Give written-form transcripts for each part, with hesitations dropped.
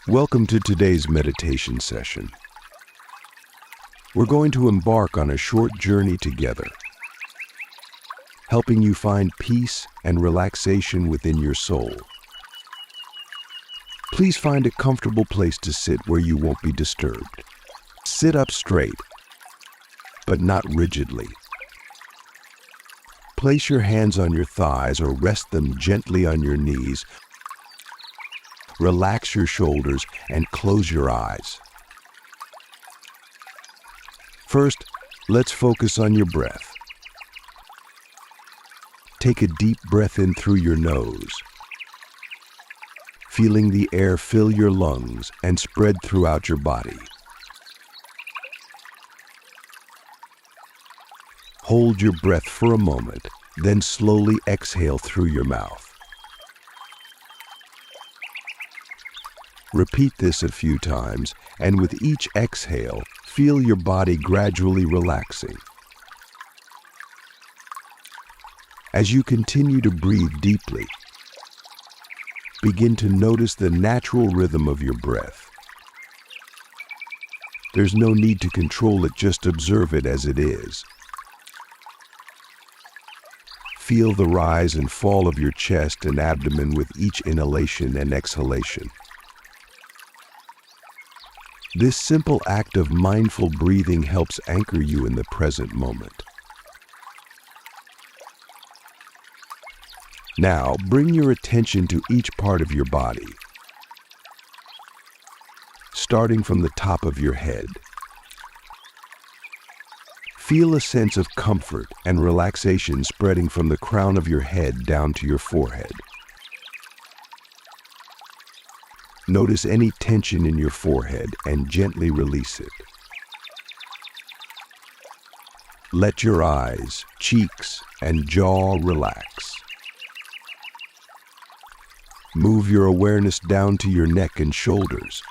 Welcome to today's meditation session. We're going to embark on a short journey together, helping you find peace and relaxation within your soul. Please find a comfortable place to sit where you won't be disturbed. Sit up straight, but not rigidly. Place your hands on your thighs or rest them gently on your knees. Relax your shoulders and close your eyes. First, let's focus on your breath. Take a deep breath in through your nose, feeling the air fill your lungs and spread throughout your body. Hold your breath for a moment, then slowly exhale through your mouth. Repeat this a few times, and with each exhale, feel your body gradually relaxing. As you continue to breathe deeply, begin to notice the natural rhythm of your breath. There's no need to control it, just observe it as it is. Feel the rise and fall of your chest and abdomen with each inhalation and exhalation. This simple act of mindful breathing helps anchor you in the present moment. Now, bring your attention to each part of your body, starting from the top of your head. Feel a sense of comfort and relaxation spreading from the crown of your head down to your forehead. Notice any tension in your forehead and gently release it. Let your eyes, cheeks, and jaw relax. Move your awareness down to your neck and shoulders.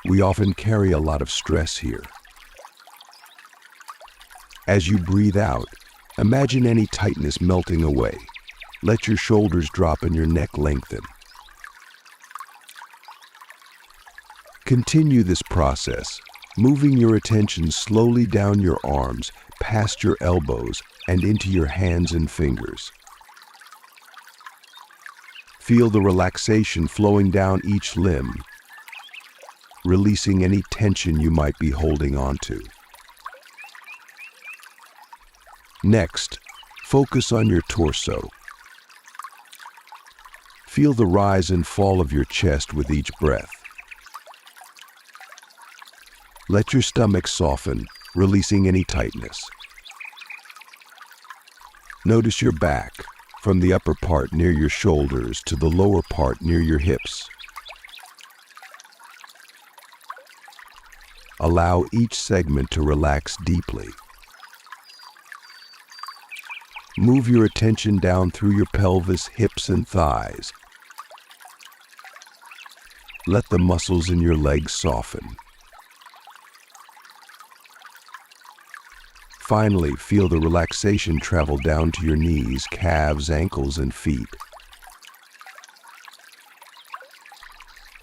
We often carry a lot of stress here. As you breathe out, imagine any tightness melting away. Let your shoulders drop and your neck lengthen. Continue this process, moving your attention slowly down your arms, past your elbows, and into your hands and fingers. Feel the relaxation flowing down each limb, releasing any tension you might be holding onto. Next, focus on your torso. Feel the rise and fall of your chest with each breath. Let your stomach soften, releasing any tightness. Notice your back, from the upper part near your shoulders to the lower part near your hips. Allow each segment to relax deeply. Move your attention down through your pelvis, hips, and thighs. Let the muscles in your legs soften. Finally, feel the relaxation travel down to your knees, calves, ankles, and feet.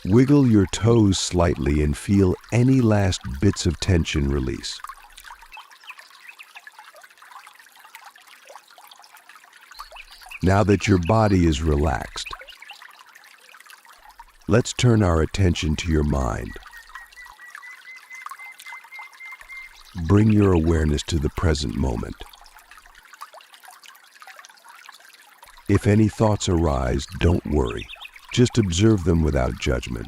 Wiggle your toes slightly and feel any last bits of tension release. Now that your body is relaxed, let's turn our attention to your mind. Bring your awareness to the present moment. If any thoughts arise, don't worry. Just observe them without judgment.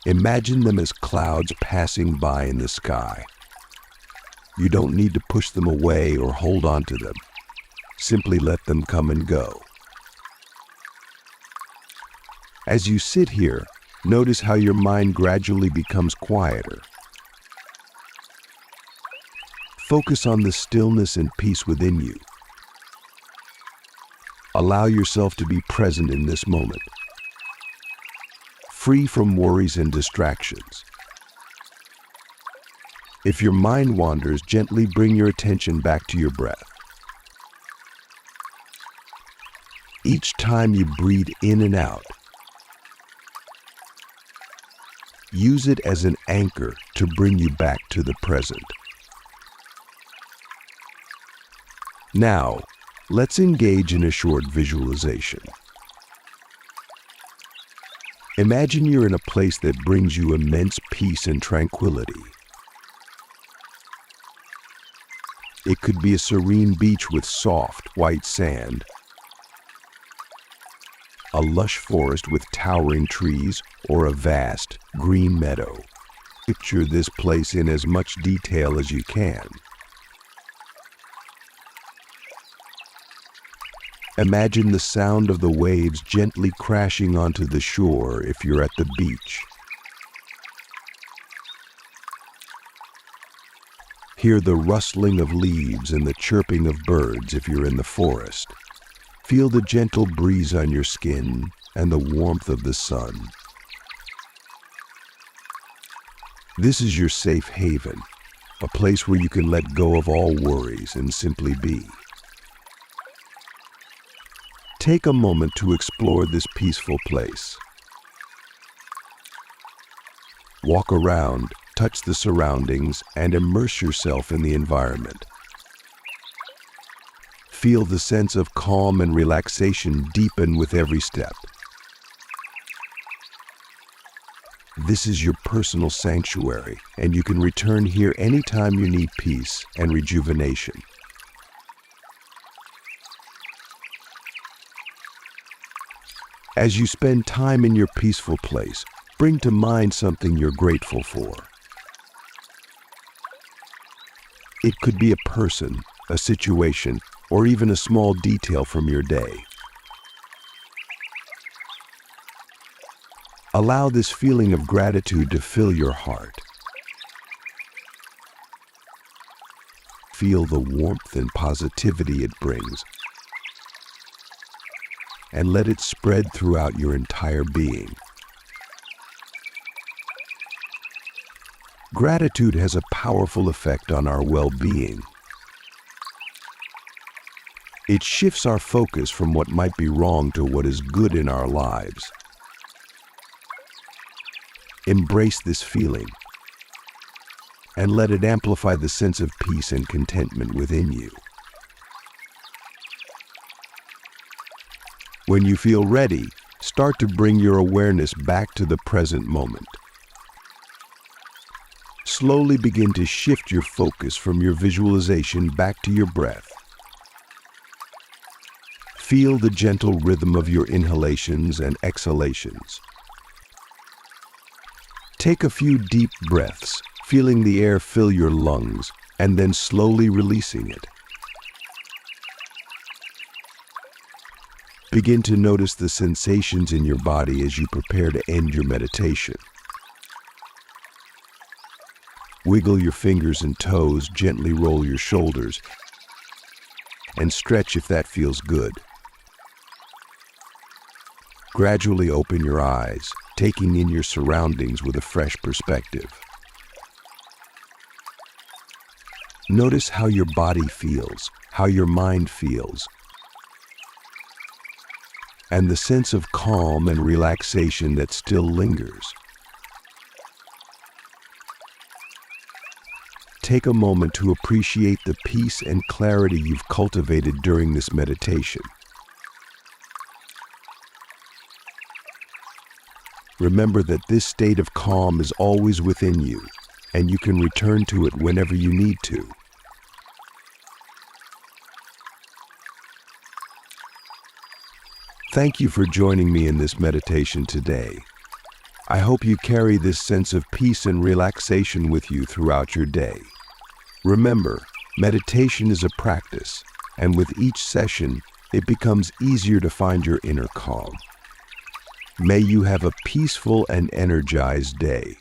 Imagine them as clouds passing by in the sky. You don't need to push them away or hold on to them. Simply let them come and go. As you sit here, notice how your mind gradually becomes quieter. Focus on the stillness and peace within you. Allow yourself to be present in this moment, free from worries and distractions. If your mind wanders, gently bring your attention back to your breath. Each time you breathe in and out, Use it as an anchor to bring you back to the present. Now, let's engage in a short visualization. Imagine you're in a place that brings you immense peace and tranquility. It could be a serene beach with soft, white sand, a lush forest with towering trees, or a vast, green meadow. Picture this place in as much detail as you can. Imagine the sound of the waves gently crashing onto the shore if you're at the beach. Hear the rustling of leaves and the chirping of birds if you're in the forest. Feel the gentle breeze on your skin and the warmth of the sun. This is your safe haven, a place where you can let go of all worries and simply be. Take a moment to explore this peaceful place. Walk around, touch the surroundings, and immerse yourself in the environment. Feel the sense of calm and relaxation deepen with every step. This is your personal sanctuary, and you can return here anytime you need peace and rejuvenation. As you spend time in your peaceful place, bring to mind something you're grateful for. It could be a person, a situation, or even a small detail from your day. Allow this feeling of gratitude to fill your heart. Feel the warmth and positivity it brings, and let it spread throughout your entire being. Gratitude has a powerful effect on our well-being. It shifts our focus from what might be wrong to what is good in our lives. Embrace this feeling and let it amplify the sense of peace and contentment within you. When you feel ready, start to bring your awareness back to the present moment. Slowly begin to shift your focus from your visualization back to your breath. Feel the gentle rhythm of your inhalations and exhalations. Take a few deep breaths, feeling the air fill your lungs, and then slowly releasing it. Begin to notice the sensations in your body as you prepare to end your meditation. Wiggle your fingers and toes, gently roll your shoulders, and stretch if that feels good. Gradually open your eyes, taking in your surroundings with a fresh perspective. Notice how your body feels, how your mind feels, and the sense of calm and relaxation that still lingers. Take a moment to appreciate the peace and clarity you've cultivated during this meditation. Remember that this state of calm is always within you, and you can return to it whenever you need to. Thank you for joining me in this meditation today. I hope you carry this sense of peace and relaxation with you throughout your day. Remember, meditation is a practice, and with each session, it becomes easier to find your inner calm. May you have a peaceful and energized day.